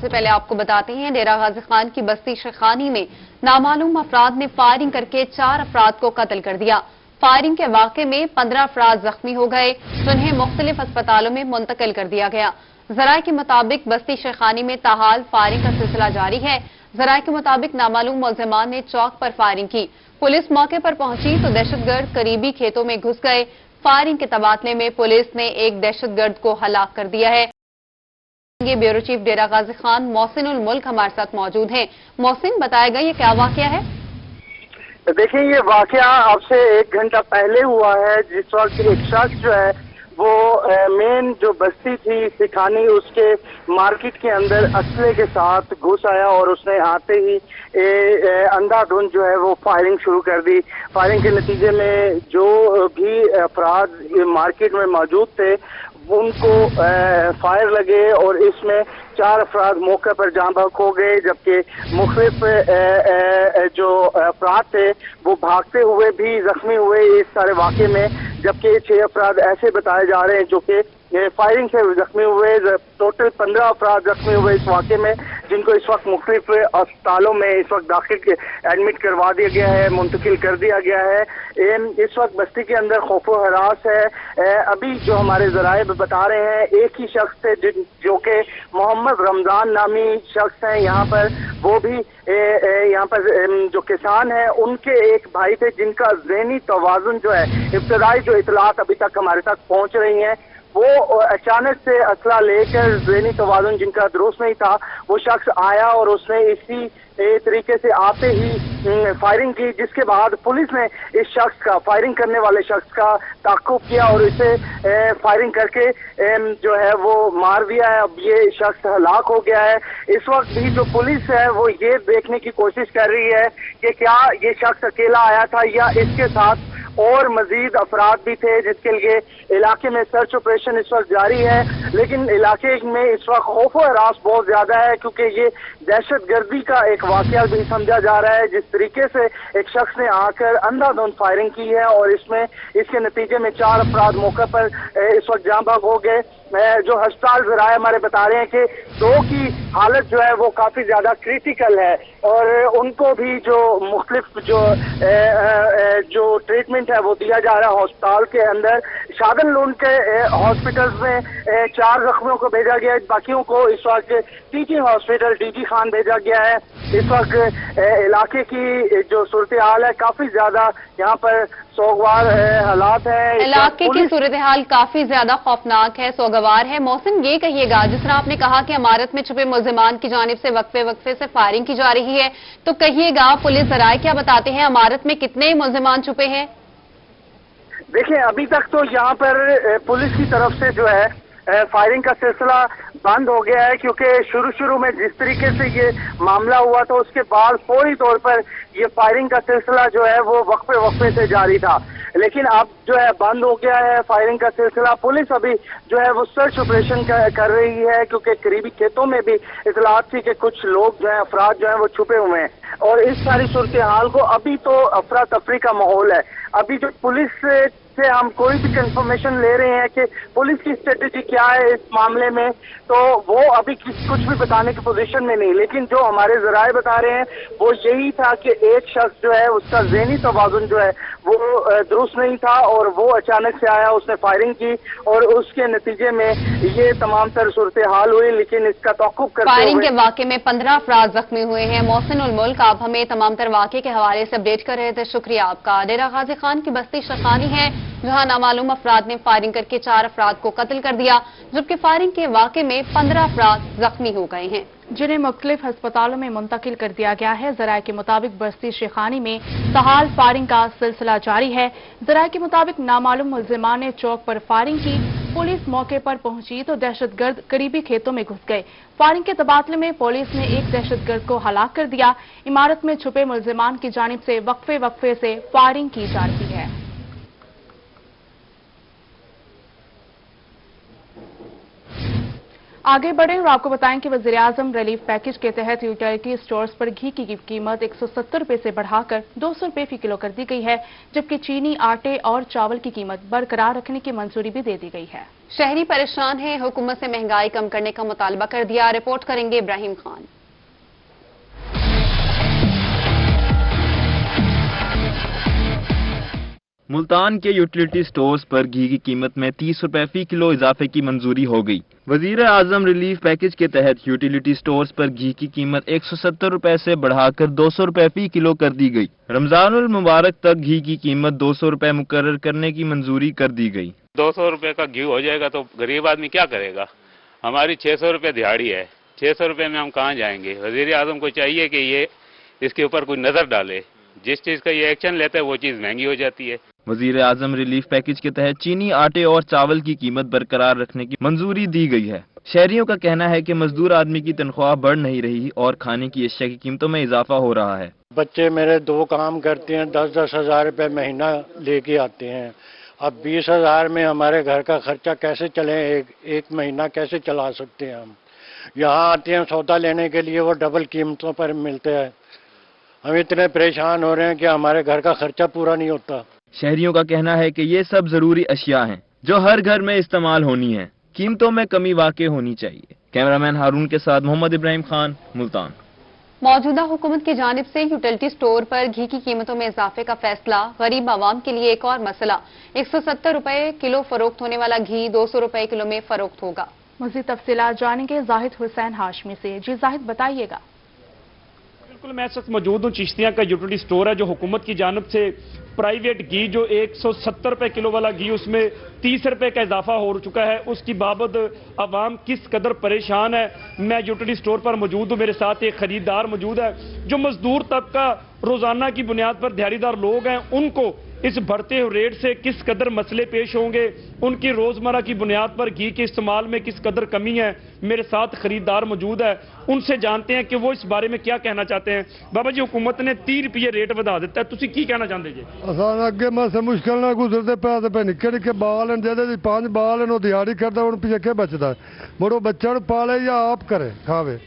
سے پہلے آپ کو بتاتے ہیں ڈیرہ غازی خان کی بستی شیخانی میں نامعلوم افراد نے فائرنگ کر کے 4 افراد کو قتل کر دیا۔ فائرنگ کے واقعے میں 15 افراد زخمی ہو گئے، جنہیں مختلف اسپتالوں میں منتقل کر دیا گیا۔ ذرائع کے مطابق بستی شیخانی میں تاحال فائرنگ کا سلسلہ جاری ہے۔ ذرائع کے مطابق نامعلوم ملزمان نے چوک پر فائرنگ کی۔ پولیس موقع پر پہنچی تو دہشت گرد قریبی کھیتوں میں گھس گئے۔ فائرنگ کے تبادلے میں پولیس نے ایک دہشت گرد کو ہلاک کر دیا ہے۔ یہ بیورو چیف ڈیرہ غازی خان محسن الملک ہمارے ساتھ موجود ہیں۔ محسن، بتائے گا یہ کیا واقعہ ہے؟ دیکھیں، یہ واقعہ اب سے 1 گھنٹہ پہلے ہوا ہے، جس وقت ایک شخص جو ہے وہ مین جو بستی تھی سکھانی، اس کے مارکیٹ کے اندر اسلحے کے ساتھ گھس آیا اور اس نے آتے ہی اندھا دھند جو ہے وہ فائرنگ شروع کر دی۔ فائرنگ کے نتیجے میں جو بھی افراد مارکیٹ میں موجود تھے ان کو فائر لگے اور اس میں 4 افراد موقع پر جاں بحق ہو گئے، جبکہ مختلف جو افراد تھے وہ بھاگتے ہوئے بھی زخمی ہوئے اس سارے واقعے میں، جبکہ 6 افراد ایسے بتائے جا رہے ہیں جو کہ فائرنگ سے زخمی ہوئے۔ ٹوٹل 15 افراد زخمی ہوئے اس واقعے میں، جن کو اس وقت مختلف اسپتالوں میں اس وقت ایڈمٹ کروا دیا گیا ہے، منتقل کر دیا گیا ہے۔ اس وقت بستی کے اندر خوف و ہراس ہے۔ ابھی جو ہمارے ذرائع بتا رہے ہیں ایک ہی شخص تھے جو کہ محمد رمضان نامی شخص ہیں یہاں پر، وہ بھی یہاں پر جو کسان ہیں ان کے ایک بھائی تھے جن کا ذہنی توازن جو ہے، ابتدائی جو اطلاعات ابھی تک ہمارے تک پہنچ رہی ہیں، وہ اچانک سے اسلحہ لے کر ذہنی توازن جن کا درست نہیں تھا، وہ شخص آیا اور اس نے اسی طریقے سے آتے ہی فائرنگ کی، جس کے بعد پولیس نے اس شخص کا، فائرنگ کرنے والے شخص کا تعاقب کیا اور اسے فائرنگ کر کے جو ہے وہ مار دیا ہے۔ اب یہ شخص ہلاک ہو گیا ہے۔ اس وقت بھی جو پولیس ہے وہ یہ دیکھنے کی کوشش کر رہی ہے کہ کیا یہ شخص اکیلا آیا تھا یا اس کے ساتھ اور مزید افراد بھی تھے، جس کے لیے علاقے میں سرچ آپریشن اس وقت جاری ہے، لیکن علاقے میں اس وقت خوف و ہراس بہت زیادہ ہے، کیونکہ یہ دہشت گردی کا ایک واقعہ بھی سمجھا جا رہا ہے۔ جس طریقے سے ایک شخص نے آ کر اندھا دھند فائرنگ کی ہے اور اس کے نتیجے میں 4 افراد موقع پر اس وقت جاں بحق ہو گئے۔ جو ہسپتال ذرائع ہمارے بتا رہے ہیں کہ 2 کی حالت جو ہے وہ کافی زیادہ کریٹیکل ہے اور ان کو بھی جو مختلف جو ٹریٹمنٹ ہے وہ دیا جا رہا ہے ہسپتال کے اندر۔ شادن لون کے ہاسپٹلز میں 4 زخمیوں کو بھیجا گیا ہے، باقیوں کو اس وقت ٹیچنگ ہاسپٹل ڈی جی خان بھیجا گیا ہے۔ اس وقت علاقے کی جو صورتحال ہے کافی زیادہ یہاں پر سوگوار حالات ہیں۔ علاقے کی صورتحال کافی زیادہ خوفناک ہے، سوگوار ہے۔ محسن، یہ کہیے گا، جس طرح آپ نے کہا کہ عمارت میں چھپے ملزمان کی جانب سے وقفے سے فائرنگ کی جا رہی ہے، تو کہیے گا پولیس ذرائع کیا بتاتے ہیں، عمارت میں کتنے ملزمان چھپے ہیں؟ دیکھیں، ابھی تک تو یہاں پر پولیس کی طرف سے جو ہے فائرنگ کا سلسلہ بند ہو گیا ہے، کیونکہ شروع میں جس طریقے سے یہ معاملہ ہوا تھا اس کے بعد فوری طور پر یہ فائرنگ کا سلسلہ جو ہے وہ وقفے سے جاری تھا، لیکن اب جو ہے بند ہو گیا ہے فائرنگ کا سلسلہ۔ پولیس ابھی جو ہے وہ سرچ آپریشن کر رہی ہے، کیونکہ قریبی کھیتوں میں بھی اطلاعات تھی کہ کچھ لوگ جو ہیں، افراد جو ہیں وہ چھپے ہوئے ہیں، اور اس ساری صورتحال کو ابھی تو افراتفری کا ماحول ہے۔ ابھی جو پولیس سے ہم کوئی بھی کنفرمیشن لے رہے ہیں کہ پولیس کی اسٹریٹجی کیا ہے اس معاملے میں، تو وہ ابھی کچھ بھی بتانے کی پوزیشن میں نہیں، لیکن جو ہمارے ذرائع بتا رہے ہیں وہ یہی تھا کہ ایک شخص جو ہے اس کا ذہنی توازن جو ہے وہ درست نہیں تھا اور وہ اچانک سے آیا، اس نے فائرنگ کی اور اس کے نتیجے میں یہ تمام تر صورتحال ہوئی، لیکن اس کا تعاقب کرتے ہوئے فائرنگ کے واقعے میں 15 افراد زخمی ہوئے ہیں۔ محسن الملک، آپ ہمیں تمام تر واقعے کے حوالے سے اپڈیٹ کر رہے تھے، شکریہ آپ کا۔ ڈیرہ غازی خان کی بستی شیخانی ہے جہاں نامعلوم افراد نے فائرنگ کر کے 4 افراد کو قتل کر دیا، جبکہ فائرنگ کے واقعے میں 15 افراد زخمی ہو گئے ہیں، جنہیں مختلف ہسپتالوں میں منتقل کر دیا گیا ہے۔ ذرائع کے مطابق بستی شیخانی میں تاحال فائرنگ کا سلسلہ جاری ہے۔ ذرائع کے مطابق نامعلوم ملزمان نے چوک پر فائرنگ کی۔ پولیس موقع پر پہنچی تو دہشت گرد قریبی کھیتوں میں گھس گئے۔ فائرنگ کے تبادلے میں پولیس نے ایک دہشت گرد کو ہلاک کر دیا۔ عمارت میں چھپے ملزمان کی جانب سے وقفے سے فائرنگ کی جا رہی ہے۔ आगे बढ़ें और आपको बताएं कि वज़ीर-ए-आज़म रिलीफ पैकेज के तहत यूटिलिटी स्टोर्स पर घी की कीमत 170 रुपए से बढ़ाकर 200 रुपए फी किलो कर दी गई है, जबकि चीनी, आटे और चावल की कीमत बरकरार रखने की मंजूरी भी दे दी गई है। शहरी परेशान हैं, हुकूमत से महंगाई कम करने का मुतालबा कर दिया। रिपोर्ट करेंगे इब्राहिम खान। मुल्तान के यूटिलिटी स्टोर्स पर घी की कीमत में 30 रुपए फी किलो इजाफे की मंजूरी हो गई। वज़ीर-ए-आज़म रिलीफ पैकेज के तहत यूटिलिटी स्टोर्स पर घी की कीमत 170 रुपए से बढ़ाकर 200 रुपए फी किलो कर दी गई। रमजानुल मुबारक तक घी की कीमत 200 रुपए मुकर्रर करने की मंजूरी कर दी गई। 200 रुपए का घी हो जाएगा तो गरीब आदमी क्या करेगा? हमारी 600 रुपए दिहाड़ी है, 600 रुपए में हम कहाँ जाएंगे? वज़ीर-ए-आज़म को चाहिए कि ये इसके ऊपर कोई नजर डाले। जिस चीज का ये एक्शन लेता है वो चीज महंगी हो जाती है। वज़ीर-ए-आज़म रिलीफ पैकेज के तहत चीनी, आटे और चावल की कीमत बरकरार रखने की मंजूरी दी गई है। शहरियों का कहना है कि मजदूर आदमी की तनख्वाह बढ़ नहीं रही और खाने की अशिया की कीमतों में इजाफा हो रहा है। बच्चे मेरे 2 काम करते हैं, 10-10 हजार रुपए महीना लेके आते हैं। अब 20 हजार में हमारे घर का खर्चा कैसे चले? एक महीना कैसे चला सकते हैं हम? यहाँ आते हैं सौदा लेने के लिए, वो डबल कीमतों पर मिलते हैं। हम इतने परेशान हो रहे हैं कि हमारे घर का खर्चा पूरा नहीं होता। शहरियों का कहना है कि ये सब जरूरी अशिया हैं जो हर घर में इस्तेमाल होनी है। कीमतों में कमी वाकई होनी चाहिए। कैमरामैन हारून के साथ मोहम्मद इब्राहिम खान, मुल्तान। मौजूदा हुकूमत की जानिब से यूटिलिटी स्टोर पर घी की कीमतों में इजाफे का फैसला गरीब आवाम के लिए एक और मसला। 170 रुपए किलो फरोख्त होने वाला घी 200 रुपए किलो में फरोख्त होगा। मज़ीद तफसीलात जानेंगे जाहिद हुसैन हाशमी से। जी जाहिद, बताइएगा। बिल्कुल, मैं इस वक्त मौजूद हूँ चिश्तिया का यूटिलिटी स्टोर है जो हुकूमत की जानिब से प्राइवेट घी जो 170 रुपए किलो वाला घी उसमें 30 रुपए का इजाफा हो चुका है। उसकी बाबत आवाम किस कदर परेशान है। मैं यूटिलिटी स्टोर पर मौजूद हूँ, मेरे साथ एक खरीदार मौजूद है। जो मजदूर तबका रोजाना की बुनियाद पर दिहाड़ीदार लोग हैं, उनको इस बढ़ते हुए रेट से किस कदर मसले पेश होंगे, उनकी रोजमर्रा की बुनियाद पर घी के इस्तेमाल में किस कदर कमी है। मेरे साथ खरीदार मौजूद है, उनसे जानते हैं कि वो इस बारे में क्या कहना चाहते हैं। बाबा जी, हुकूमत ने 30 रुपये रेट बढ़ा दिता है, तुसी की कहना चाहते जी? अगे मैं मुश्किल ना गुजरते पे निक्के निक्के बाल हैं, जेदे 5 बाल हैं, दिहाड़ी करता हूँ पिछे बचता है। मुड़ो बच्चा पाले या आप करे खावे।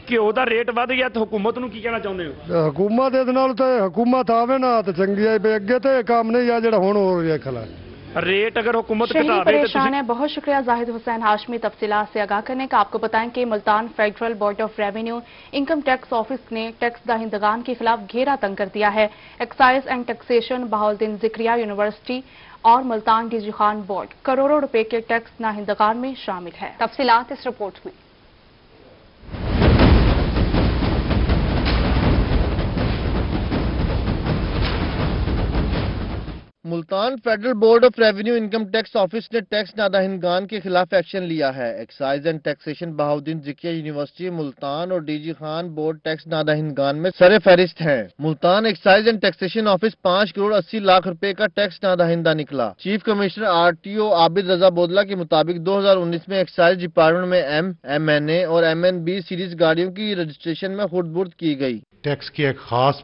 घ्यो का रेट बढ़ गया तो हुकूमत नूं की कहना चाਹੁੰਦੇ हो? हुकूमत इस नाल ते हुकूमत आवे ना तो चंगी है, अगे तो काम नहीं है जेड़ा हुण हो रहा खला। रेट अगर हुकूमत शहरी घटा दे परेशान है। बहुत शुक्रिया जाहिद हुसैन हाशमी तफसीलात से आगाह करने का। आपको बताएं कि Multan federal board of revenue income tax office ने टैक्स दाहिंदगान के खिलाफ घेरा तंग कर दिया है। Excise and taxation, Bahauddin Zakaria university और मुल्तान डीजी खान बोर्ड करोड़ों रुपए के टैक्स दाहिंदगान में शामिल है। तफसीलात इस रिपोर्ट में। Multan federal board of revenue income tax office ने टैक्स नादहिंदगान के खिलाफ एक्शन लिया है। Excise and taxation, Bahauddin Zakaria university Multan और डीजी खान बोर्ड टैक्स नादहिंदगान में सरे फहरिस्त है। Multan excise and taxation office 5 crore 80 lakh रुपए का टैक्स नादहिंदा निकला। चीफ कमिश्नर RTO आबिद रजा बोदला के मुताबिक 2019 में एक्साइज डिपार्टमेंट में MNA और MNB सीरीज गाड़ियों की रजिस्ट्रेशन में खुर्द-बुर्द की गई। टैक्स की एक खास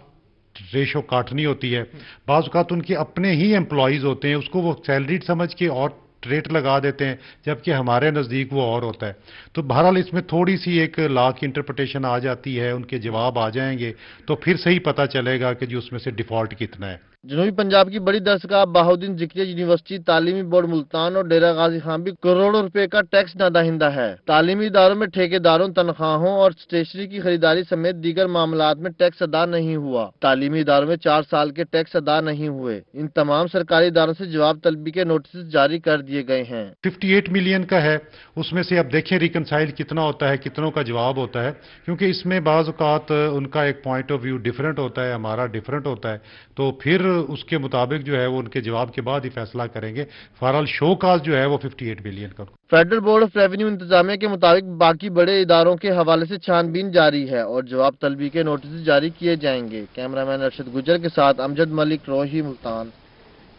रेशो काटनी होती है। बाज़ औक़ात उनके अपने ही एम्प्लॉइज़ होते हैं, उसको वो सैलरीड समझ के और रेट लगा देते हैं, जबकि हमारे नज़दीक वो और होता है। तो बहरहाल इसमें थोड़ी सी एक लॉ की इंटरप्रिटेशन आ जाती है, उनके जवाब आ जाएंगे तो फिर सही पता चलेगा कि जी उसमें से डिफ़ॉल्ट कितना है। जनूबी पंजाब की बड़ी दरसगाह बहाउद्दीन ज़िक्रिया यूनिवर्सिटी, तालीमी बोर्ड मुल्तान और डेरा गाजी खान भी करोड़ों रुपए का टैक्स नादहिंदा है। तालीमी इदारों में ठेकेदारों, तनख्वाहों और स्टेशनरी की खरीदारी समेत दीगर मामलात में टैक्स अदा नहीं हुआ। तालीमी इदारों में 4 साल के टैक्स अदा नहीं हुए। इन तमाम सरकारी इदारों से जवाब तलबी के नोटिस जारी कर दिए गए हैं। 58 मिलियन का है, उसमें से अब देखें रिकनसाइल कितना होता है, कितनों का जवाब होता है, क्योंकि इसमें बाज़ औक़ात उनका एक पॉइंट ऑफ व्यू डिफरेंट होता है, हमारा डिफरेंट होता है, तो फिर उसके मुताबिक जो है वो उनके जवाब के बाद ही फैसला करेंगे। फॉरहाल शो काज जो है वो 58 बिलियन का। फेडरल बोर्ड ऑफ रेवेन्यू इंतजामिया के मुताबिक बाकी बड़े इदारों के हवाले से छानबीन जारी है और जवाब तलबी के नोटिस जारी किए जाएंगे। कैमरामैन अरशद गुजर के साथ अमजद मलिक, रोही, मुल्तान।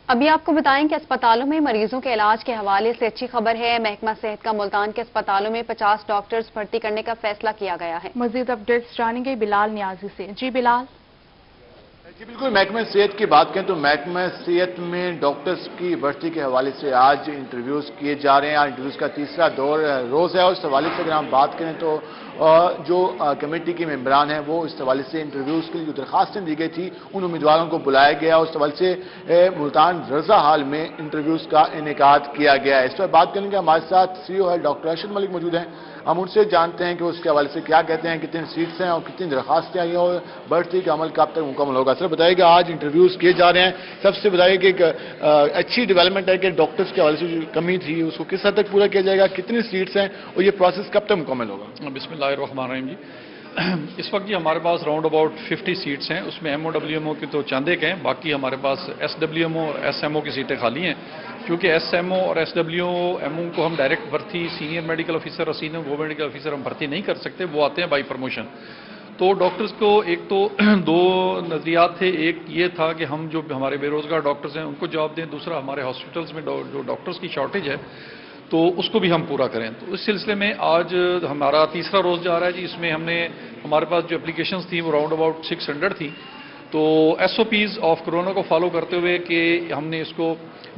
अभी आपको बताएं कि अस्पतालों में मरीजों के इलाज के हवाले से अच्छी खबर है। महकमा सेहत का मुल्तान के अस्पतालों में 50 डॉक्टर्स भर्ती करने का फैसला किया गया है। मजीद अपडेट्स जानेंगे बिलाल नियाजी से। जी बिलाल। جی بالکل، محکمہ صحت کی بات کریں تو محکمہ صحت میں ڈاکٹرز کی بھرتی کے حوالے سے آج انٹرویوز کیے جا رہے ہیں. انٹرویوز کا تیسرا روز ہے اور اس حوالے سے اگر ہم بات کریں تو جو کمیٹی کے ممبران ہیں وہ اس حوالے سے انٹرویوز کے لیے جو درخواستیں دی گئی تھی ان امیدواروں کو بلایا گیا اور اس حوالے سے ملتان رضا ہال میں انٹرویوز کا انعقاد کیا گیا ہے. اس پر بات کریں گے، ہمارے ساتھ CEO ہے ڈاکٹر ارشد ملک موجود ہیں. ہم ان سے جانتے ہیں کہ اس کے حوالے سے کیا کہتے ہیں، کتنے سیٹس ہیں اور کتنی درخواستیں آئی ہیں اور بڑھتی کا عمل کب تک مکمل ہوگا. سر بتائیے کہ آج انٹرویوز کیے جا رہے ہیں، سب سے بتائیے کہ ایک اچھی ڈیولپمنٹ ہے کہ ڈاکٹرز کے حوالے سے جو کمی تھی اس کو کس حد تک پورا کیا جائے گا، کتنی سیٹس ہیں اور یہ پروسیس کب تک مکمل ہوگا؟ بسم اللہ الرحمن الرحیم. جی اس وقت جی ہمارے پاس راؤنڈ اباؤٹ 50 سیٹس ہیں، اس میں MO WMO کی تو چند ایک ہیں، باقی ہمارے پاس SWMO اور SMO کی سیٹیں خالی ہیں. کیونکہ SMO اور SWMO کو ہم ڈائریکٹ بھرتی سینئر میڈیکل آفیسر اور سینئر وہ میڈیکل آفیسر ہم بھرتی نہیں کر سکتے، وہ آتے ہیں بائی پروموشن. تو ڈاکٹرز کو ایک تو دو نظریات تھے، ایک یہ تھا کہ ہم جو ہمارے بے روزگار ڈاکٹرز ہیں ان کو جاب دیں، دوسرا ہمارے ہاسپٹلز میں جو ڈاکٹرز کی شارٹیج ہے تو اس کو بھی ہم پورا کریں. تو اس سلسلے میں آج ہمارا تیسرا روز جا رہا ہے جی. اس میں ہم نے ہمارے پاس جو اپلیکیشنز تھیں وہ راؤنڈ اباؤٹ 600 تھی. تو SOPs آف کرونا کو فالو کرتے ہوئے کہ ہم نے اس کو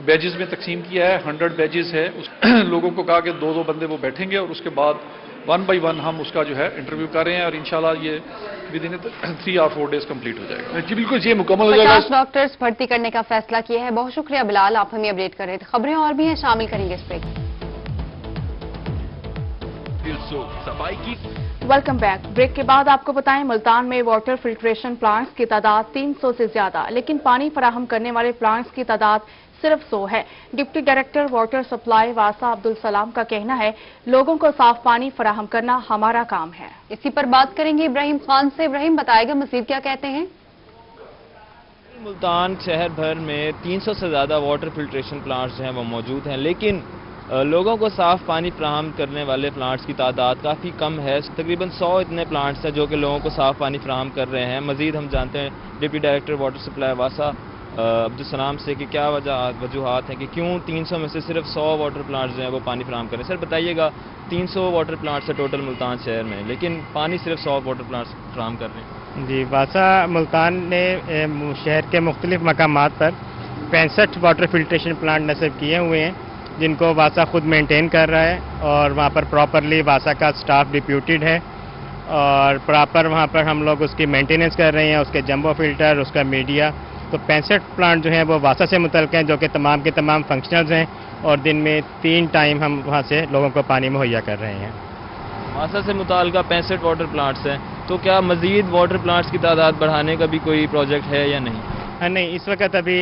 بیجز میں تقسیم کیا ہے. 100 بیجز ہے، لوگوں کو کہا کہ دو بندے وہ بیٹھیں گے اور اس کے بعد 1 by 1 ہم اس کا جو ہے انٹرویو کر رہے ہیں اور انشاءاللہ یہ ودن 3 or 4 days کمپلیٹ ہو جائے گا. جی بالکل، یہ مکمل ہو جائے گا. 50 ڈاکٹرز بھرتی کرنے کا فیصلہ کیا ہے. بہت شکریہ بلال، آپ ہمیں اپڈیٹ کر رہے تھے. خبریں اور بھی ہیں، شامل کریں گے اس پہ. Welcome back. بریک کے بعد آپ کو بتائیں ملتان میں واٹر فلٹریشن پلانٹس کی تعداد 300 سے زیادہ، لیکن پانی فراہم کرنے والے پلانٹس کی تعداد صرف 100 ہے. ڈپٹی ڈائریکٹر واٹر سپلائی واسا عبدالسلام کا کہنا ہے لوگوں کو صاف پانی فراہم کرنا ہمارا کام ہے. اسی پر بات کریں گے ابراہیم خان سے. ابراہیم بتائے گا مزید کیا کہتے ہیں. ملتان شہر بھر میں 300 سے زیادہ واٹر فلٹریشن پلانٹس جو ہیں وہ موجود ہیں، لیکن لوگوں کو صاف پانی فراہم کرنے والے پلانٹس کی تعداد کافی کم ہے. تقریباً 100 اتنے پلانٹس ہیں جو کہ لوگوں کو صاف پانی فراہم کر رہے ہیں. مزید ہم جانتے ہیں ڈپٹی ڈائریکٹر واٹر سپلائی واسا عبدالسلام سے کہ کیا وجوہات ہیں کہ کیوں 300 میں سے صرف 100 واٹر پلانٹس جو ہیں وہ پانی فراہم کریں. سر بتائیے گا، 300 واٹر پلانٹس ہے ٹوٹل ملتان شہر میں، لیکن پانی صرف 100 واٹر پلانٹس فراہم کر رہے ہیں. جی، واسا ملتان نے شہر کے مختلف مقامات پر 65 واٹر فلٹریشن پلانٹ نصب کیے ہوئے ہیں جن کو واسا خود مینٹین کر رہا ہے اور وہاں پر پراپرلی واسا کا سٹاف ڈپیوٹیڈ ہے اور پراپر وہاں پر ہم لوگ اس کی مینٹیننس کر رہے ہیں، اس کے جمبو فلٹر، اس کا میڈیا. تو 65 پلانٹ جو ہیں وہ واسا سے متعلق ہیں جو کہ تمام کے تمام فنکشنلز ہیں اور دن میں 3 ٹائم ہم وہاں سے لوگوں کو پانی مہیا کر رہے ہیں. واسا سے متعلقہ 65 واٹر پلانٹس ہیں، تو کیا مزید واٹر پلانٹس کی تعداد بڑھانے کا بھی کوئی پروجیکٹ ہے یا نہیں؟ نہیں، اس وقت ابھی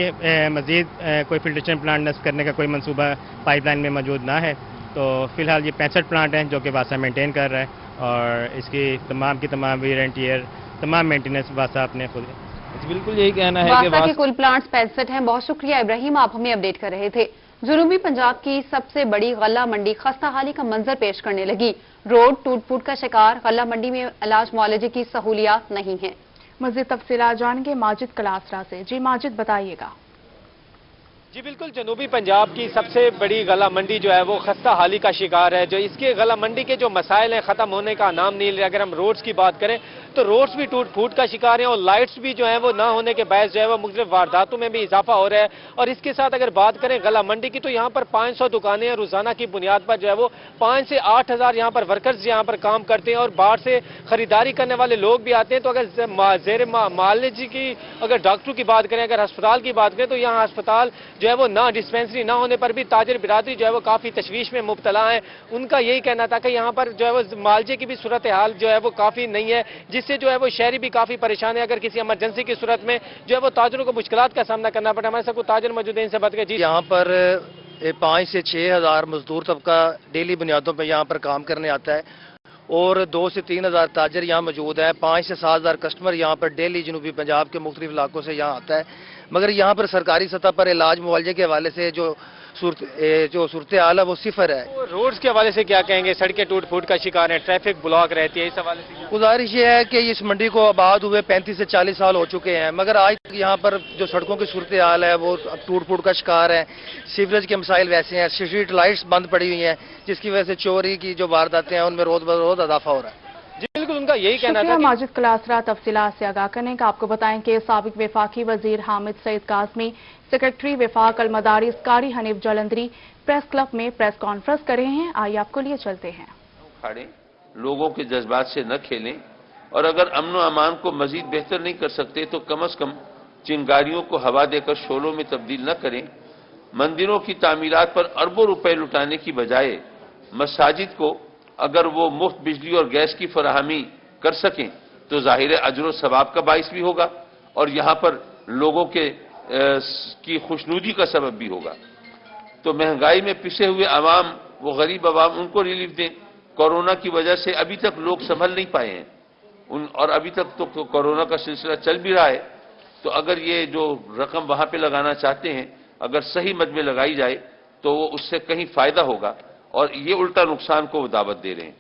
مزید کوئی فلٹریشن پلانٹ نصب کرنے کا کوئی منصوبہ پائپ لائن میں موجود نہ ہے. تو فی الحال یہ 65 پلانٹ ہیں جو کہ واسا مینٹین کر رہا ہے اور اس کی تمام ویئر اینڈ ٹیئر تمام مینٹیننس واسا اپنے خود. بالکل یہی کہنا ہے کہ واسا کے کل پلانٹس 65 ہیں. بہت شکریہ ابراہیم، آپ ہمیں اپڈیٹ کر رہے تھے. جنوبی پنجاب کی سب سے بڑی غلہ منڈی خستہ حالی کا منظر پیش کرنے لگی. روڈ ٹوٹ پھوٹ کا شکار، غلہ منڈی میں علاج معالجے کی سہولیات نہیں ہیں. مزید تفصیلات جانیں گے ماجد کلاسرا سے. جی ماجد بتائیے گا. جی بالکل، جنوبی پنجاب کی سب سے بڑی غلہ منڈی جو ہے وہ خستہ حالی کا شکار ہے. جو اس کے غلہ منڈی کے جو مسائل ہیں ختم ہونے کا نام نہیں لے رہے. اگر ہم روڈز کی بات کریں تو روڈز بھی ٹوٹ پھوٹ کا شکار ہیں اور لائٹس بھی جو ہیں وہ نہ ہونے کے باعث جو ہے وہ مختلف وارداتوں میں بھی اضافہ ہو رہا ہے. اور اس کے ساتھ اگر بات کریں غلہ منڈی کی تو یہاں پر 500 دکانیں ہیں. روزانہ کی بنیاد پر جو ہے وہ 5 سے 8 ہزار یہاں پر ورکرز یہاں پر کام کرتے ہیں اور باہر سے خریداری کرنے والے لوگ بھی آتے ہیں. تو اگر زیر معالجے کی اگر ڈاکٹروں کی بات کریں، اگر ہسپتال کی بات کریں تو یہاں ہسپتال جو ہے وہ نہ ڈسپینسری نہ ہونے پر بھی تاجر برادری جو ہے وہ کافی تشویش میں مبتلا ہیں. ان کا یہی کہنا تھا کہ یہاں پر جو ہے وہ معالجے کی بھی صورتحال جو ہے وہ کافی نہیں ہے، جس سے جو ہے وہ شہری بھی کافی پریشان ہے. اگر کسی ایمرجنسی کی صورت میں جو ہے وہ تاجروں کو مشکلات کا سامنا کرنا پڑا. ہمارے ساتھ کوئی تاجر موجود ہیں، ان سے بات کریں. جی، یہاں پر 5 سے 6 ہزار مزدور طبقہ ڈیلی بنیادوں پہ یہاں پر کام کرنے آتا ہے اور 2 سے 3 ہزار تاجر یہاں موجود ہیں. 5 سے 7 ہزار کسٹمر یہاں پر ڈیلی جنوبی پنجاب کے مختلف علاقوں سے یہاں آتا ہے. مگر یہاں پر سرکاری سطح پر علاج معالجے کے حوالے سے جو صورتحال ہے وہ صفر ہے. روڈز کے حوالے سے کیا کہیں گے؟ سڑکیں ٹوٹ پھوٹ کا شکار ہیں، ٹریفک بلاک رہتی ہے. اس حوالے سے گزارش یہ ہے کہ اس منڈی کو آباد ہوئے 35 سے 40 سال ہو چکے ہیں، مگر آج تک یہاں پر جو سڑکوں کی صورتحال ہے وہ ٹوٹ پھوٹ کا شکار ہے. سیوریج کے مسائل ویسے ہیں، اسٹریٹ لائٹس بند پڑی ہوئی ہیں جس کی وجہ سے چوری کی جو وارداتیں ہیں ان میں روز بروز اضافہ ہو رہا ہے. جی बिल्कुल उनका यही कहना था। माजिद क्लासरा तफसीलात से आगाह करने का आपको बताएं कि साबिक वफाकी वजीर हामिद सईद काज़मी, सेक्रेटरी वफाक अलमदारिस कारी हनीफ जलंधरी प्रेस क्लब में प्रेस कॉन्फ्रेंस कर रहे हैं। आइए आपको लिए चलते हैं। लोगों के जज्बात से न खेलें और अगर अमन व अमान को मजीद बेहतर नहीं कर सकते तो कम अज कम चिंगारियों को हवा देकर शोलों में तब्दील न करें। मंदिरों की तामीरात पर अरबों रुपए लुटाने की बजाय मसाजिद को अगर वो मुफ्त बिजली और गैस की फराहमी कर सकें तो जाहिर है अजर व सवाब का बाइस भी होगा और यहाँ पर लोगों की खुशनुदी का सबब भी होगा। तो महंगाई में पिसे हुए अवाम, वो गरीब अवाम, उनको रिलीफ दें। कोरोना की वजह से अभी तक लोग संभल नहीं पाए हैं और अभी तक तो कोरोना का सिलसिला चल भी रहा है। तो अगर ये जो रकम वहां पे लगाना चाहते हैं अगर सही मद में लगाई जाए तो वो उससे कहीं फायदा होगा और ये उल्टा नुकसान को वो दावत दे रहे हैं।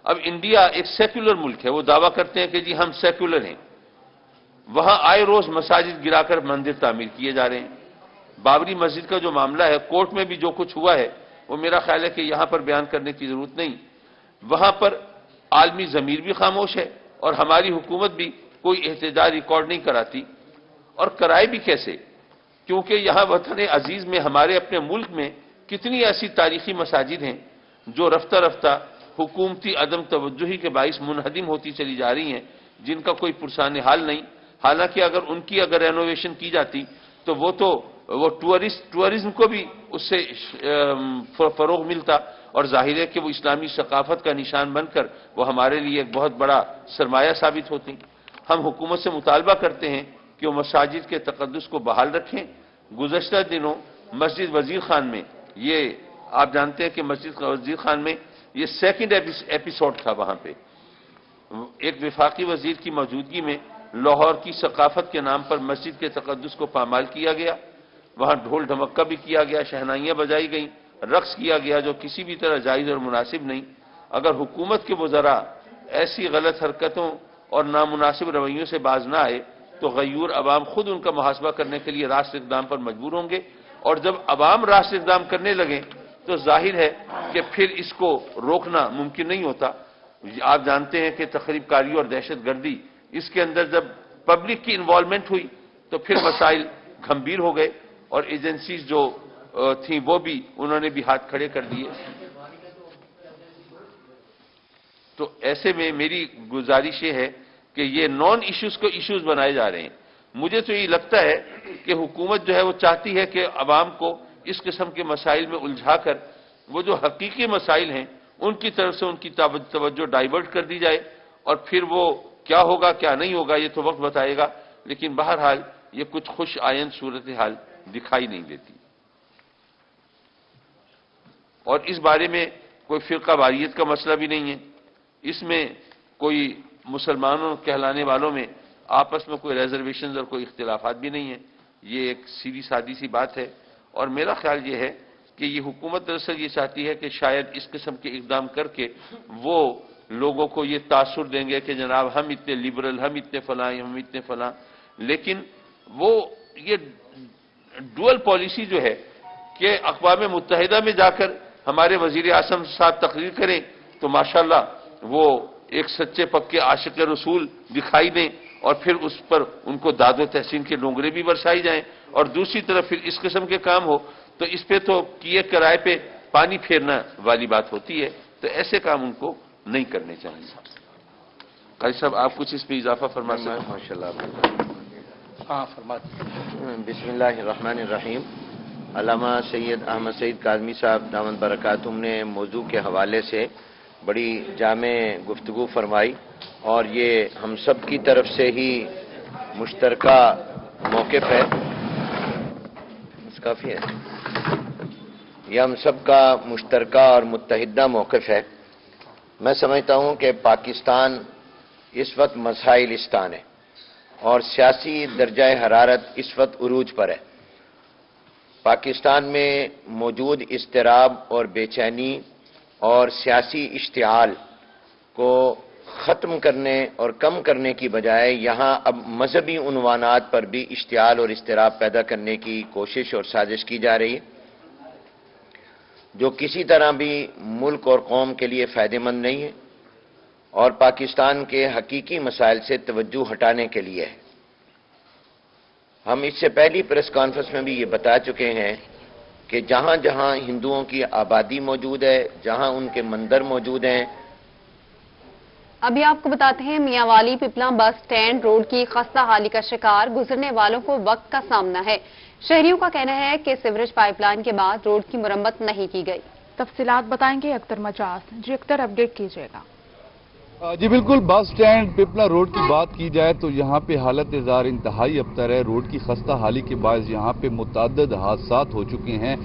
अब इंडिया एक सेक्युलर मुल्क है, वो दावा करते हैं कि जी हम सेक्युलर हैं। वहां आए रोज मसाजिद गिराकर मंदिर तामीर किए जा रहे हैं। बाबरी मस्जिद का जो मामला है, कोर्ट में भी जो कुछ हुआ है वो मेरा ख्याल है कि यहां पर बयान करने की जरूरत नहीं। वहां पर आलमी जमीर भी खामोश है और हमारी हुकूमत भी कोई एहतजाज रिकॉर्ड नहीं कराती और कराए भी कैसे, क्योंकि यहां वतन अजीज में हमारे अपने मुल्क में कितनी ऐसी तारीखी मसाजिद हैं जो रफ्ता रफ्ता हुकूमती अदम तवज्जुही के बाइस मुनहदिम होती चली जा रही हैं, जिनका कोई पुरसान हाल नहीं। हालांकि अगर उनकी रेनोवेशन की जाती तो वो टूरिज्म को भी उससे फरोग मिलता और जाहिर है कि वो इस्लामी सकाफत का निशान बनकर वो हमारे लिए एक बहुत बड़ा सरमाया साबित होती। हम हुकूमत से मुतालबा करते हैं कि वो मसाजिद के तकद्दुस को बहाल रखें। गुज़श्ता दिनों मस्जिद वजीर खान में, ये आप जानते हैं कि मस्जिद वजीर खान में ये सेकंड एपिसोड था। वहां पे एक वफाकी वजीर की मौजूदगी में लाहौर की सकाफत के नाम पर मस्जिद के तकद्दुस को पामाल किया गया। वहां ढोल ढमक्का भी किया गया, शहनाइयां बजाई गई, रक्स किया गया, जो किसी भी तरह जायज और मुनासिब नहीं। अगर हुकूमत के वज़रा ऐसी गलत हरकतों और नामुनासिब रवैयों से बाज ना आए तो गयूर अवाम खुद उनका मुहासबा करने के लिए रास्त इक़दाम पर मजबूर होंगे और जब अवाम रास्त इक़दाम करने लगे तो जाहिर है कि फिर इसको रोकना मुमकिन नहीं होता। आप जानते हैं कि तखरीबकारी और दहशतगर्दी, इसके अंदर जब पब्लिक की इन्वॉल्वमेंट हुई तो फिर मसाइल गंभीर हो गए और एजेंसीज जो थी वो भी, उन्होंने भी हाथ खड़े कर दिए। तो ऐसे में मेरी गुजारिश ये है कि ये नॉन इश्यूज को इश्यूज बनाए जा रहे हैं। मुझे तो ये लगता है कि हुकूमत जो है वो चाहती है कि अवाम को इस किस्म के मसाइल में उलझाकर वो जो हकीकी मसाइल हैं उनकी तरफ से उनकी तवज्जो डाइवर्ट कर दी जाए और फिर वो क्या होगा क्या नहीं होगा ये तो वक्त बताएगा। लेकिन बहरहाल ये कुछ खुश आयंद सूरत हाल दिखाई नहीं देती और इस बारे में कोई फिरका वारियत का मसला भी नहीं है। इसमें कोई मुसलमानों कहलाने वालों में आपस में कोई रिजर्वेशन और कोई इख्तिलाफात भी नहीं है। ये एक सीधी सादी सी बात है और मेरा ख्याल ये है कि ये हुकूमत दरअसल ये चाहती है कि शायद इस किस्म के इकदाम करके वो लोगों को ये तासुर देंगे कि जनाब हम इतने लिबरल, हम इतने फलां, हम इतने फलां। लेकिन वो ये डुअल पॉलिसी जो है कि अक़वाम मुत्तहिदा में जाकर हमारे वजीर आज़म साहब तकरीर करें तो माशाल्लाह वो एक सच्चे पक्के आशिक रसूल दिखाई दें और फिर उस पर उनको दादो तहसीन के डोंगरे भी बरसाई जाएं और दूसरी तरफ फिर इस किस्म के काम हो तो इस पे तो किए किराए पे पानी फेरना वाली बात होती है। तो ऐसे काम उनको नहीं करने चाहिए। कारी साहब आप कुछ इस पे इजाफा फरमा सकते हैं? माशाल्लाह। हाँ फरमा। बिस्मिल्लाहिर्रहमानिर्रहीम। अल्लामा सैयद अहमद सईद काज़मी साहब दामद बरकातुहू ने मौजू के हवाले से बड़ी जामे गुफ्तगू फरमाई और ये हम सब की तरफ से ही मुश्तरका मौक़िफ़ है। काफ़ी है, यह हम सब का मुश्तरका और मुत्तहिदा मौक़िफ़ है। मैं समझता हूँ कि पाकिस्तान इस वक्त मसाइलिस्तान है और सियासी दर्जाए हरारत इस वक्त उरूज पर है। पाकिस्तान में मौजूद इज़्तिराब और बेचैनी और सियासी इश्तिआल को ख़त्म करने और कम करने की बजाय यहाँ अब मजहबी उन्वानात पर भी इश्तिआल और इज़्तिराब पैदा करने की कोशिश और साजिश की जा रही है, जो किसी तरह भी मुल्क और कौम के लिए फ़ायदेमंद नहीं है। اور پاکستان کے حقیقی مسائل سے توجہ ہٹانے کے لیے ہے۔ ہم اس سے پہلی پریس کانفرنس میں بھی یہ بتا چکے ہیں کہ جہاں جہاں ہندوؤں کی آبادی موجود ہے، جہاں ان کے مندر موجود ہیں۔ ابھی آپ کو بتاتے ہیں میاں والی پپلا بس سٹینڈ روڈ کی خستہ حالی کا شکار گزرنے والوں کو وقت کا سامنا ہے۔ شہریوں کا کہنا ہے کہ سیوریج پائپ لائن کے بعد روڈ کی مرمت نہیں کی گئی۔ تفصیلات بتائیں گے اختر مجاز۔ جی اختر، اپڈیٹ کیجیے گا۔ جی بالکل، بس سٹینڈ پپلا روڈ کی بات کی جائے تو یہاں پہ حالت زار انتہائی ابتر ہے۔ روڈ کی خستہ حالی کے باعث یہاں پہ متعدد حادثات ہو چکے ہیں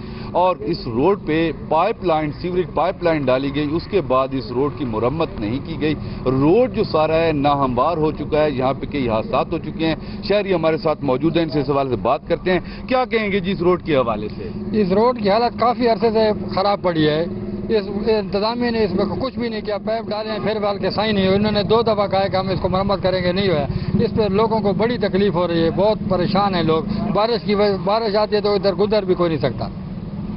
اور اس روڈ پہ pipe line, sewerage pipe line ڈالی گئی، اس کے بعد اس روڈ کی مرمت نہیں کی گئی۔ روڈ جو سارا ہے ناہموار ہو چکا ہے، یہاں پہ کئی حادثات ہو چکے ہیں۔ شہری ہمارے ساتھ موجود ہیں، ان سے اس حوالے سے بات کرتے ہیں۔ کیا کہیں گے جی اس روڈ کے حوالے سے؟ اس روڈ کی حالت کافی عرصے سے خراب پڑی ہے۔ اس انتظامیہ نے اس میں کچھ بھی نہیں کیا، پائپ ڈالے ہیں پھر بال کے صحیح نہیں ہوئے۔ انہوں نے 2 دفعہ کہا کہ ہم اس کو مرمت کریں گے، نہیں ہوا۔ اس پہ لوگوں کو بڑی تکلیف ہو رہی ہے، بہت پریشان ہیں لوگ۔ بارش آتی ہے تو ادھر گزر بھی کوئی نہیں سکتا۔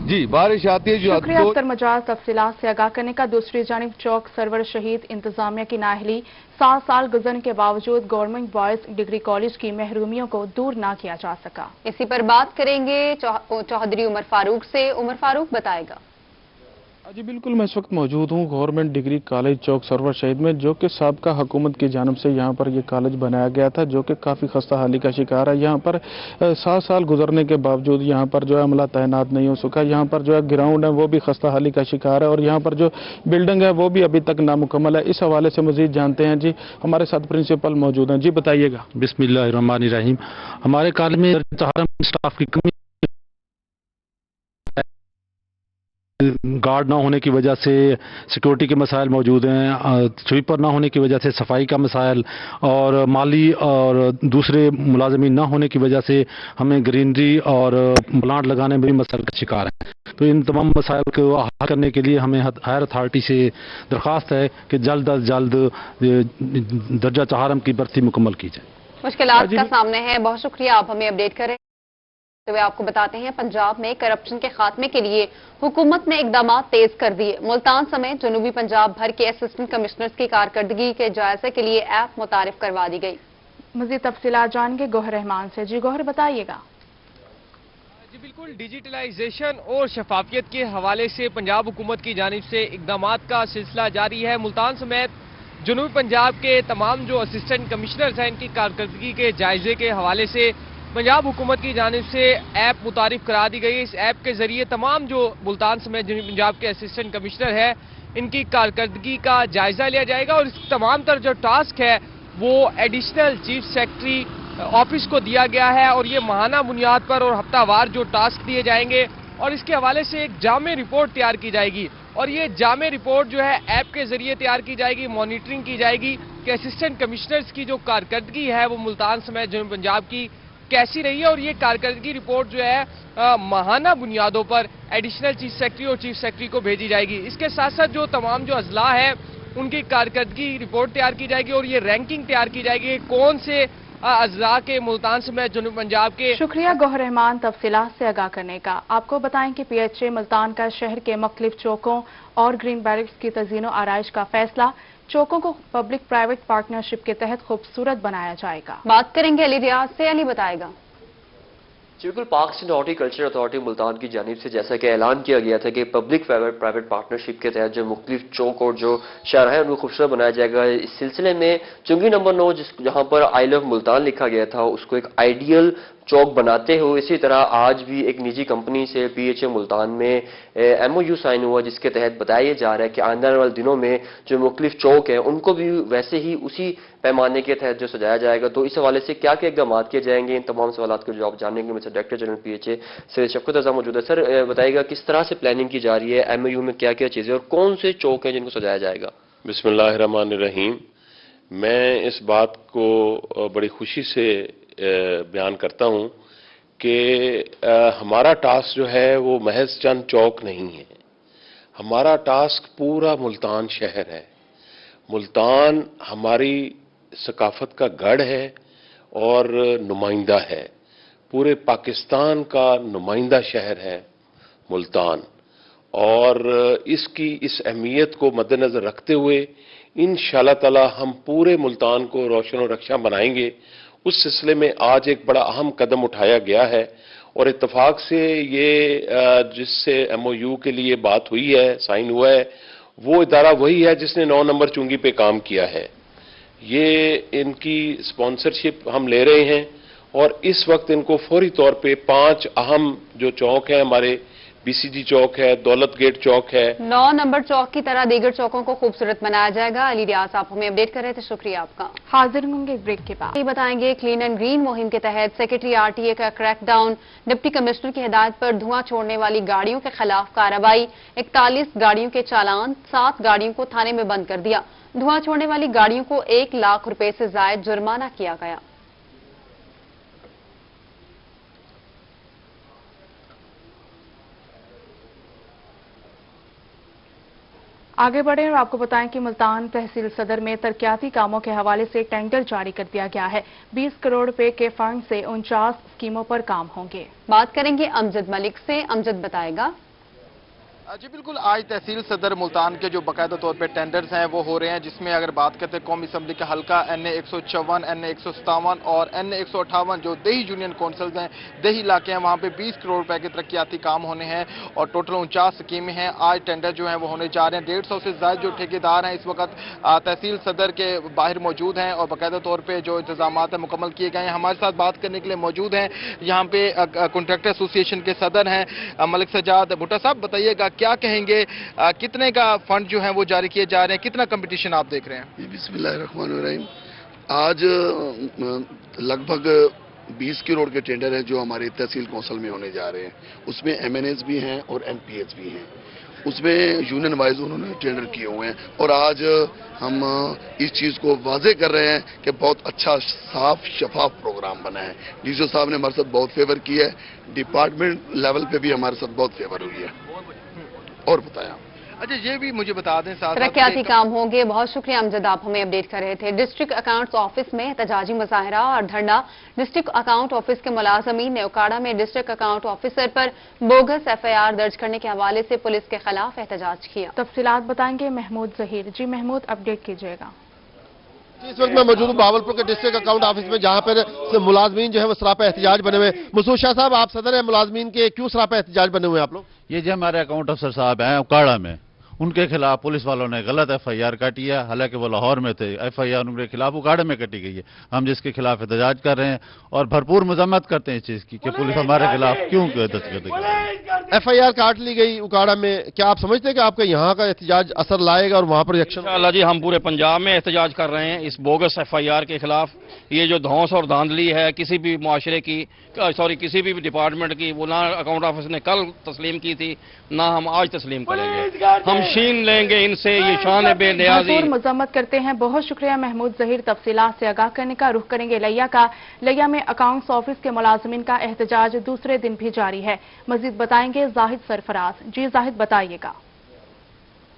جی بارش آتی ہے جو شکریہ اختر مجاز تفصیلات سے آگاہ کرنے کا۔ دوسری جانب چوک سرور شہید انتظامیہ کی نااہلی، 7 سال گزرنے کے باوجود گورنمنٹ بوائز ڈگری کالج کی محرومیوں کو دور نہ کیا جا سکا۔ اسی پر بات کریں گے چوہدری عمر فاروق سے۔ عمر فاروق بتائے گا۔ جی بالکل، میں اس وقت موجود ہوں گورنمنٹ ڈگری کالج چوک سرور شہید میں، جو کہ سابقہ حکومت کی جانب سے یہاں پر یہ کالج بنایا گیا تھا، جو کہ کافی خستہ حالی کا شکار ہے۔ یہاں پر 7 سال گزرنے کے باوجود یہاں پر جو ہے عملہ تعینات نہیں ہو سکا۔ یہاں پر جو ہے گراؤنڈ ہے وہ بھی خستہ حالی کا شکار ہے اور یہاں پر جو بلڈنگ ہے وہ بھی ابھی تک نامکمل ہے۔ اس حوالے سے مزید جانتے ہیں جی، ہمارے ساتھ پرنسپل موجود ہیں، جی بتائیے گا۔ بسم اللہ الرحمن الرحیم۔ ہمارے کالج میں اسٹاف کی کمی، گارڈ نہ ہونے کی وجہ سے سیکورٹی کے مسائل موجود ہیں، سویپر نہ ہونے کی وجہ سے صفائی کا مسائل، اور مالی اور دوسرے ملازمین نہ ہونے کی وجہ سے ہمیں گرینری اور پلانٹ لگانے میں بھی مسائل کا شکار ہیں۔ تو ان تمام مسائل کو حل کرنے کے لیے ہمیں ہائر اتھارٹی سے درخواست ہے کہ جلد از جلد درجہ چہارم کی بھرتی مکمل کی جائے۔ مشکلات کا سامنے ہے، بہت شکریہ آپ ہمیں اپڈیٹ کریں۔ تو آپ کو بتاتے ہیں پنجاب میں کرپشن کے خاتمے کے لیے حکومت نے اقدامات تیز کر دیے۔ ملتان سمیت جنوبی پنجاب بھر کے اسسٹنٹ کمشنرز کی کارکردگی کے جائزے کے لیے ایپ متعارف کروا دی گئی۔ مزید تفصیلات جان گے گوہر رحمان سے۔ جی گوہر بتائیے گا۔ جی بالکل، ڈیجیٹلائزیشن اور شفافیت کے حوالے سے پنجاب حکومت کی جانب سے اقدامات کا سلسلہ جاری ہے۔ ملتان سمیت جنوبی پنجاب کے تمام جو اسسٹنٹ کمشنرز ہیں، ان کی کارکردگی کے جائزے کے حوالے سے پنجاب حکومت کی جانب سے ایپ متعارف کرا دی گئی۔ اس ایپ کے ذریعے تمام جو ملتان سمیت جنوبی پنجاب کے اسسٹنٹ کمشنر ہیں، ان کی کارکردگی کا جائزہ لیا جائے گا اور اس تمام تر جو ٹاسک ہے وہ ایڈیشنل چیف سیکرٹری آفس کو دیا گیا ہے اور یہ ماہانہ بنیاد پر اور ہفتہ وار جو ٹاسک دیے جائیں گے اور اس کے حوالے سے ایک جامع رپورٹ تیار کی جائے گی اور یہ جامع رپورٹ جو ہے ایپ کے ذریعے تیار کی جائے گی، مانیٹرنگ کی جائے گی کہ اسسٹنٹ کمشنرز کی جو کارکردگی ہے وہ ملتان سمیت جنوبی پنجاب کی کیسی رہی ہے اور یہ کارکردگی رپورٹ جو ہے ماہانہ بنیادوں پر ایڈیشنل چیف سیکرٹری اور چیف سیکرٹری کو بھیجی جائے گی۔ اس کے ساتھ ساتھ جو تمام جو اضلاع ہے ان کی کارکردگی رپورٹ تیار کی جائے گی اور یہ رینکنگ تیار کی جائے گی کون سے اضلاع کے ملتان سمیت جنوبی پنجاب کے۔ شکریہ گوہر رحمان تفصیلات سے آگاہ کرنے کا۔ آپ کو بتائیں کہ پی ایچ اے ملتان کا شہر کے مختلف چوکوں اور گرین بیرکس کی تزئین و آرائش کا فیصلہ، چوکوں کو پبلک پرائیویٹ پارٹنرشپ کے تحت خوبصورت بنایا جائے گا۔ بات کریں گے علی ریاض سے، علی بتائے گا۔ بالکل، پاک Sindh horti culture authority Multan کی جانب سے جیسا کہ اعلان کیا گیا تھا کہ پبلک پرائیویٹ پارٹنرشپ کے تحت جو مختلف چوک اور جو شاہراہیں ان کو خوبصورت بنایا جائے گا۔ اس سلسلے میں چنگی نمبر 9 جہاں پر آئی لو ملتان لکھا گیا تھا، اس کو ایک آئیڈیل چوک بناتے ہوئے اسی طرح آج بھی ایک نجی کمپنی سے پی ایچ اے ملتان میں ایم او یو سائن ہوا، جس کے تحت بتایا جا رہا ہے کہ آنے والے دنوں میں جو مختلف چوک ہیں ان کو بھی ویسے ہی اسی پیمانے کے تحت جو سجایا جائے گا۔ تو اس حوالے سے کیا کیا اقدامات کیے جائیں گے، ان تمام سوالات کے جواب جاننے کے لیے director general P H A Syed Shafqat Raza موجود ہے۔ سر بتائیے گا کس طرح سے پلاننگ کی جا رہی ہے، ایم او یو میں کیا کیا چیزیں اور کون سے چوک ہیں جن کو سجایا جائے گا؟ بسم اللہ الرحمن الرحیم۔ میں اس بات کو بڑی خوشی سے بیان کرتا ہوں کہ ہمارا ٹاسک جو ہے وہ محض چند چوک نہیں ہے، ہمارا ٹاسک پورا ملتان شہر ہے۔ ملتان ہماری ثقافت کا گڑھ ہے اور نمائندہ ہے، پورے پاکستان کا نمائندہ شہر ہے ملتان، اور اس کی اس اہمیت کو مد نظر رکھتے ہوئے इंशाअल्लाह ताला हम पूरे मुल्तान को रोशन और रक्षा बनाएंगे। उस सिलसिले में आज एक बड़ा अहम कदम उठाया गया है और इत्तेफाक से ये जिससे MOU के लिए बात हुई है, साइन हुआ है, वो इदारा वही है जिसने 9 नंबर चुंगी पे काम किया है। ये इनकी स्पॉन्सरशिप हम ले रहे हैं और इस वक्त इनको फौरी तौर पे 5 अहम जो चौक हैं हमारे, BCG चौक है, दौलत गेट चौक है, 9 नंबर चौक की तरह दीगर चौकों को खूबसूरत बनाया जाएगा। अली रियाज आप हमें अपडेट कर रहे थे, शुक्रिया आपका। हाजिर होंगे एक ब्रेक के बाद। ये बताएंगे क्लीन एंड ग्रीन मुहिम के तहत सेक्रेटरी RTA का क्रैकडाउन, डिप्टी कमिश्नर की हिदायत पर धुआं छोड़ने वाली गाड़ियों के खिलाफ कार्रवाई, 41 गाड़ियों के चालान, 7 गाड़ियों को थाने में बंद कर दिया। धुआं छोड़ने वाली गाड़ियों को 1 लाख रुपए से जायद जुर्माना किया गया। आगे बढ़े और आपको बताएं कि मुल्तान तहसील सदर में तरक्याती कामों के हवाले से टेंडर जारी कर दिया गया है। 20 करोड़ रुपए के फंड से 49 स्कीमों पर काम होंगे। बात करेंगे अमजद मलिक से, अमजद बताएगा। जी बिल्कुल, आज तहसील सदर मुल्तान के जो बाकायदा तौर पे टेंडर्स हैं वो हो रहे हैं, जिसमें अगर बात करते हैं कौमी असम्बली का हल्का NA 154, NA 157 और NA 158 जो देही यूनियन काउंसिल्स हैं, देही इलाके हैं, वहाँ पे 20 करोड़ रुपए के तरक्याती काम होने हैं और टोटल 49 स्कीमें हैं। आज टेंडर जो है वो होने जा रहे हैं। 150 से ज्यादा जो ठेकेदार हैं इस वक्त तहसील सदर के बाहर मौजूद हैं और बाकायदा तौर पर जो इंतजाम है मुकम्मल किए गए हैं। हमारे साथ बात करने के लिए मौजूद हैं यहाँ पे कॉन्ट्रैक्टर एसोसिएशन के सदर हैं मलिक सजाद भुट्टा साहब। बताइएगा क्या कहेंगे, कितने का फंड जो है वो जारी किए जा रहे हैं, कितना कंपटीशन आप देख रहे हैं? बिस्मिल्लाहिर्रहमानिर्रहीम। आज लगभग 20 करोड़ के टेंडर हैं जो हमारे तहसील कौंसिल में होने जा रहे हैं। उसमें MNAs भी हैं और MPS भी हैं। उसमें यूनियन वाइज उन्होंने टेंडर किए हुए हैं और आज हम इस चीज़ को वाजे कर रहे हैं कि बहुत अच्छा साफ शफाफ प्रोग्राम बना है। DCO साहब ने हमारे साथ बहुत फेवर किया है, डिपार्टमेंट लेवल पे भी हमारे साथ बहुत फेवर हुई है। और बताया। अच्छा, ये भी मुझे बता दें साथ तरक्याती काम होंगे। बहुत शुक्रिया अमजद, आप हमें अपडेट कर रहे थे। डिस्ट्रिक्ट अकाउंट्स ऑफिस में एहतजाजी मुजाहरा और धरना। डिस्ट्रिक्ट अकाउंट ऑफिस के मुलाजमीन ने उकाड़ा में डिस्ट्रिक्ट अकाउंट ऑफिसर पर बोगस FIR दर्ज करने के हवाले से पुलिस के खिलाफ एहतजाज किया। तफसीलात बताएंगे महमूद जहीर। जी महमूद, अपडेट कीजिएगा। इस वक्त मैं मौजूद हूँ भावलपुर के डिस्ट्रिक्ट अकाउंट ऑफिस में, जहाँ पर मुलाजमीन जो है वो सरापा एहतजाज बने हुए। मसूद शाह साहब, आप सदर हैं मुलाजमीन के, क्यों सरापा एहतजाज बने हुए आप लोग? ये जो हमारे अकाउंट अफसर साहब हैं उकाड़ा में, उनके खिलाफ पुलिस वालों ने गलत FIR काटी है। हालांकि वो लाहौर में थे, FIR उनके खिलाफ उकाड़े में कटी गई है। हम जिसके खिलाफ एहतजाज कर रहे हैं और भरपूर मजम्मत करते हैं इस चीज की कि पुलिस हमारे खिलाफ क्यों दस्तखत करेगी। FIR काट ली गई उकाड़ा में, क्या आप समझते हैं कि आपका यहाँ का एहतजाज असर लाएगा और वहाँ पर रिएक्शन? इंशाअल्लाह जी, हम पूरे पंजाब में एहतजाज कर रहे हैं इस बोगस FIR के खिलाफ। ये जो धौंस और धांधली है किसी भी मुआशरे की, किसी भी डिपार्टमेंट की, वो ना अकाउंट ऑफिस ने कल तस्लीम की थी, ना हम आज तस्लीम करेंगे। हम छीन लेंगे इनसे ये शान बेनियाज़ी। मजम्मत करते हैं। बहुत शुक्रिया महमूद जहीर, तफसीलात से आगाह करने का। रुख करेंगे लिया का। लिया में अकाउंट्स ऑफिस के मुलाजमीन का एहतजाज दूसरे दिन भी जारी है। मजीद बताएंगे जाहिद सरफराज। जी जाहिद, बताइएगा।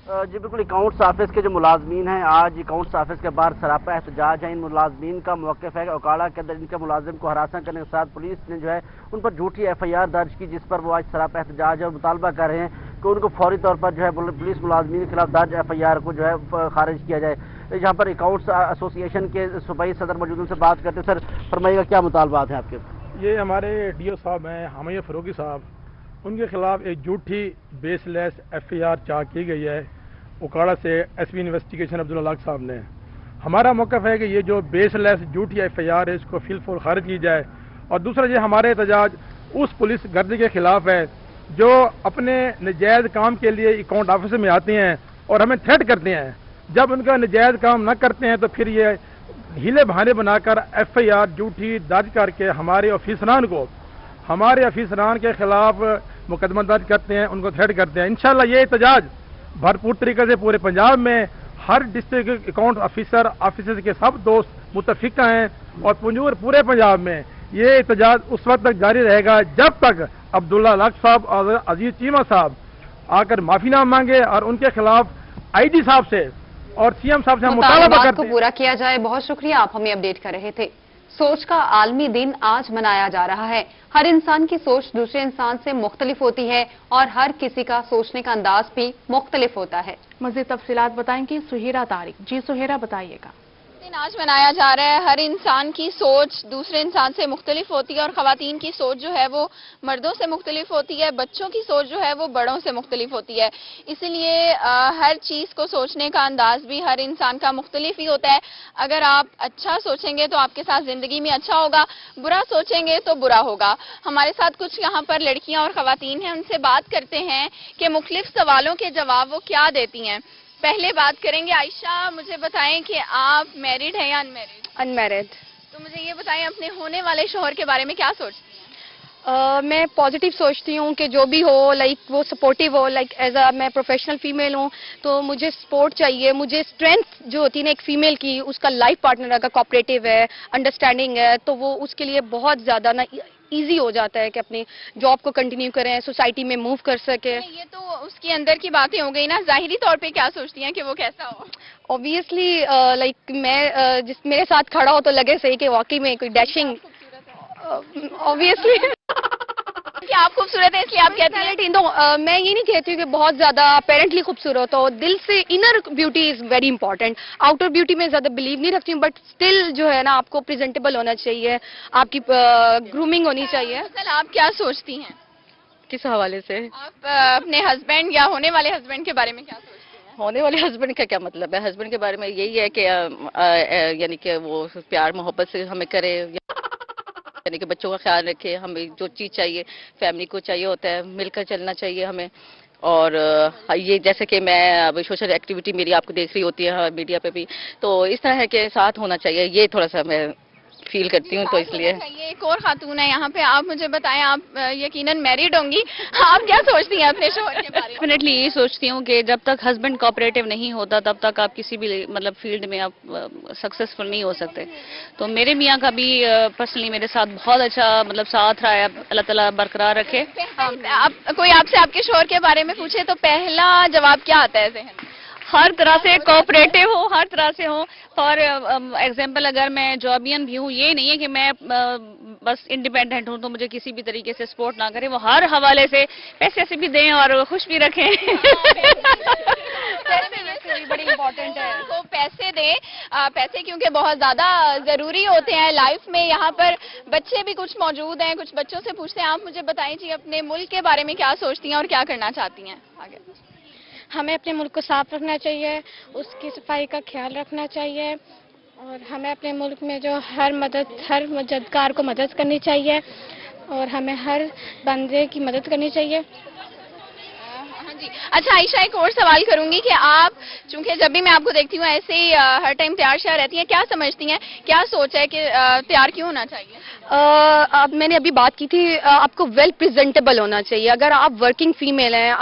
जी बिल्कुल, अकाउंट्स ऑफिस के जो मुलाजमीन हैं आज अकाउंट्स ऑफिस के बाहर सरापा एहतजाज है। इन मुलाजमीन का मौक़िफ़ है कि उकाड़ा के अंदर इनके मुलाजिम को हरासा करने के साथ पुलिस ने जो है उन पर झूठी FIR दर्ज की, जिस पर वो आज सरापा एहतजाज है और मुतालबा कर रहे हैं कि उनको फौरी तौर पर जो है पुलिस मुलाजमीन के खिलाफ दर्ज FIR को जो है खारिज किया जाए। यहाँ पर अकाउंट्स एसोसिएशन के सूबाई सदर मौजूद, उनसे बात करते। सर फरमाइएगा, क्या मुतालबात हैं आपके? ये हमारे DO साहब हैं हमैया फरूकी साहब, उनके खिलाफ एक झूठी बेसलेस FIR चाक की गई है उकाड़ा से SP इन्वेस्टिगेशन अब्दुल हक साहब ने। हमारा मौक़िफ़ है कि ये जो बेसलेस झूठी FIR है इसको फिलफूल खारिज की जाए। और दूसरा, ये हमारे एहतजाज उस पुलिस गर्दी के खिलाफ है जो अपने नजायज़ काम के लिए अकाउंट ऑफिस में आते हैं और हमें थ्रेट करते हैं। जब उनका नजायज़ काम न करते हैं तो फिर ये हीले बहाने बनाकर FIR झूठी दर्ज करके हमारे ऑफिसरान के खिलाफ मुकदमा दर्ज करते हैं, उनको थ्रेट करते हैं। इंशाल्लाह ये एहतजाज भरपूर तरीके से पूरे पंजाब में हर डिस्ट्रिक्ट अकाउंट ऑफिसर के सब दोस्त मुतफिका हैं और पूरे पंजाब में ये एहतजाज उस वक्त तक जारी रहेगा जब तक अब्दुल्ला हक साहब और अजीज चीमा साहब आकर माफी ना मांगे और उनके खिलाफ IG साहब से और CM साहब से हम मुतालबा करते हैं पूरा किया जाए। बहुत शुक्रिया, आप हमें अपडेट कर रहे थे। सोच का आलमी दिन आज मनाया जा रहा है। हर इंसान की सोच दूसरे इंसान से मुख्तलिफ होती है और हर किसी का सोचने का अंदाज भी मुख्तलिफ होता है। मज़ीद तफसीलात बताएंगी सुहेरा तारिक। जी सुहेरा, बताइएगा। दिन आज मनाया जा रहा है। हर इंसान की सोच दूसरे इंसान से मुख्तलिफ होती है और ख़वातीन की सोच जो है वो मर्दों से मुख्तलिफ होती है, बच्चों की सोच जो है वो बड़ों से मुख्तलिफ होती है। इसलिए हर चीज़ को सोचने का अंदाज भी हर इंसान का मुख्तलिफ ही होता है। अगर आप अच्छा सोचेंगे तो आपके साथ ज़िंदगी में अच्छा होगा, बुरा सोचेंगे तो बुरा होगा। हमारे साथ कुछ यहाँ पर लड़कियाँ और ख़वातीन हैं, उनसे बात करते हैं कि मुख्तलिफ सवालों के जवाब वो क्या देती हैं। पहले बात करेंगे आयशा, मुझे बताएं कि आप मैरिड हैं या अनमैरिड? अनमैरिड। तो मुझे ये बताएं अपने होने वाले शौहर के बारे में क्या सोचती हैं? मैं पॉजिटिव सोचती हूँ कि जो भी हो, लाइक वो सपोर्टिव हो। लाइक एज अ मैं प्रोफेशनल फीमेल हूँ तो मुझे सपोर्ट चाहिए, मुझे स्ट्रेंथ जो होती है ना एक फीमेल की, उसका लाइफ पार्टनर अगर कोऑपरेटिव है, अंडरस्टैंडिंग है, तो वो उसके लिए बहुत ज़्यादा ना ईजी हो जाता है कि अपनी जॉब को कंटिन्यू करें, सोसाइटी में मूव कर सके। ये तो उसके अंदर की बातें हो गई ना, ज़ाहिरी तौर पे क्या सोचती हैं कि वो कैसा हो? ऑब्वियसली लाइक मैं जिस मेरे साथ खड़ा हो तो लगे सही कि वाकई में कोई डैशिंग, ऑब्वियसली कि आप खूबसूरत है इसलिए आप कहते हैं। तो मैं ये नहीं कहती हूँ कि बहुत ज्यादा अपेरेंटली खूबसूरत हो, दिल से inner beauty is very important. Outer beauty में ज्यादा बिलीव नहीं रखती हूँ, बट स्टिल जो है ना आपको प्रेजेंटेबल होना चाहिए, आपकी ग्रूमिंग होनी चाहिए। आप क्या सोचती हैं? किस हवाले से? आप अपने हस्बैंड या होने वाले हस्बैंड के बारे में क्या सोचती हैं? होने वाले हस्बैंड का क्या मतलब है? हस्बैंड के बारे में यही है कि यानी कि वो प्यार मोहब्बत से हमें करे, यानी कि बच्चों का ख्याल रखे, हमें जो चीज़ चाहिए फैमिली को चाहिए होता है, मिलकर चलना चाहिए हमें। और ये जैसे कि मैं अब सोशल एक्टिविटी मेरी आपको देख रही होती है मीडिया पे भी, तो इस तरह के साथ होना चाहिए, ये थोड़ा सा मैं फील करती हूँ। तो इसलिए एक और खातून है यहाँ पे, आप मुझे बताएं, आप यकीनन मैरिड होंगी, आप क्या सोचती हैं अपने शौहर के बारे में? डेफिनेटली यही सोचती हूँ कि जब तक हस्बैंड कोऑपरेटिव नहीं होता तब तक आप किसी भी मतलब फील्ड में आप सक्सेसफुल नहीं हो सकते। तो मेरे मियाँ का भी पर्सनली मेरे साथ बहुत अच्छा मतलब साथ रहा है, अल्लाह ताला बरकरार रखे। आप कोई आपसे आपके शौहर के बारे में पूछे तो पहला जवाब क्या आता है ज़हन में? हर तरह से कोऑपरेटिव हो, हर तरह से हो। फॉर एग्जांपल अगर मैं जॉबियन भी हूँ, ये नहीं है कि मैं बस इंडिपेंडेंट हूँ तो मुझे किसी भी तरीके से सपोर्ट ना करे, वो हर हवाले से पैसे से भी दें और खुश भी रखें। पैसे भी बड़ी इम्पोर्टेंट है, तो पैसे दें, पैसे क्योंकि बहुत ज़्यादा ज़रूरी होते हैं लाइफ में। यहाँ पर बच्चे भी कुछ मौजूद हैं, कुछ बच्चों से पूछते हैं। आप मुझे बताएं जी अपने मुल्क के बारे में क्या सोचती हैं और क्या करना चाहती हैं आगे? हमें अपने मुल्क को साफ रखना चाहिए, उसकी सफाई का ख्याल रखना चाहिए, और हमें अपने मुल्क में जो हर मददगार को मदद करनी चाहिए, और हमें हर बंदे की मदद करनी चाहिए। हाँ जी। अच्छा आयशा, एक और सवाल करूंगी कि आप, चूंकि जब भी मैं आपको देखती हूँ ऐसे ही हर टाइम तैयार श्यार रहती हैं, क्या समझती हैं, क्या सोच है कि तैयार क्यों होना चाहिए? मैंने अभी बात की थी, आपको वेल प्रेजेंटेबल होना चाहिए। अगर आप वर्किंग फीमेल हैं,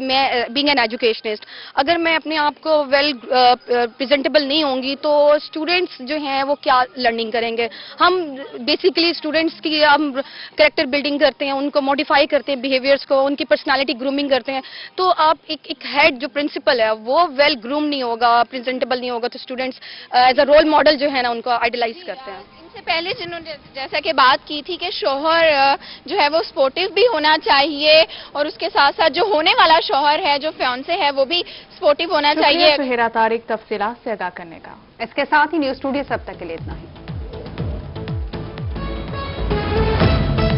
मैं बीइंग एन एजुकेशनिस्ट, अगर मैं अपने आप को वेल प्रेजेंटेबल नहीं होंगी तो स्टूडेंट्स जो हैं वो क्या लर्निंग करेंगे? हम बेसिकली स्टूडेंट्स की हम कैरेक्टर बिल्डिंग करते हैं, उनको मॉडिफाई करते हैं, बिहेवियर्स को, उनकी पर्सनालिटी ग्रूमिंग करते हैं। तो आप एक हेड जो प्रिंसिपल है वो वेल ग्रूम नहीं होगा, प्रेजेंटेबल नहीं होगा, तो students as a role model जो है ना उनको आइडलाइज करते हैं। इनसे पहले जिन्होंने जैसा कि बात की थी कि शौहर जो है वो सपोर्टिव भी होना चाहिए, और उसके साथ साथ जो होने वाला शौहर है, जो फियांसे है, वो भी सपोर्टिव होना चाहिए। सुहेरा तारिक तफसीलात से आगाह करने का। इसके साथ ही न्यूज स्टूडियो से अब तक के लिए इतना ही।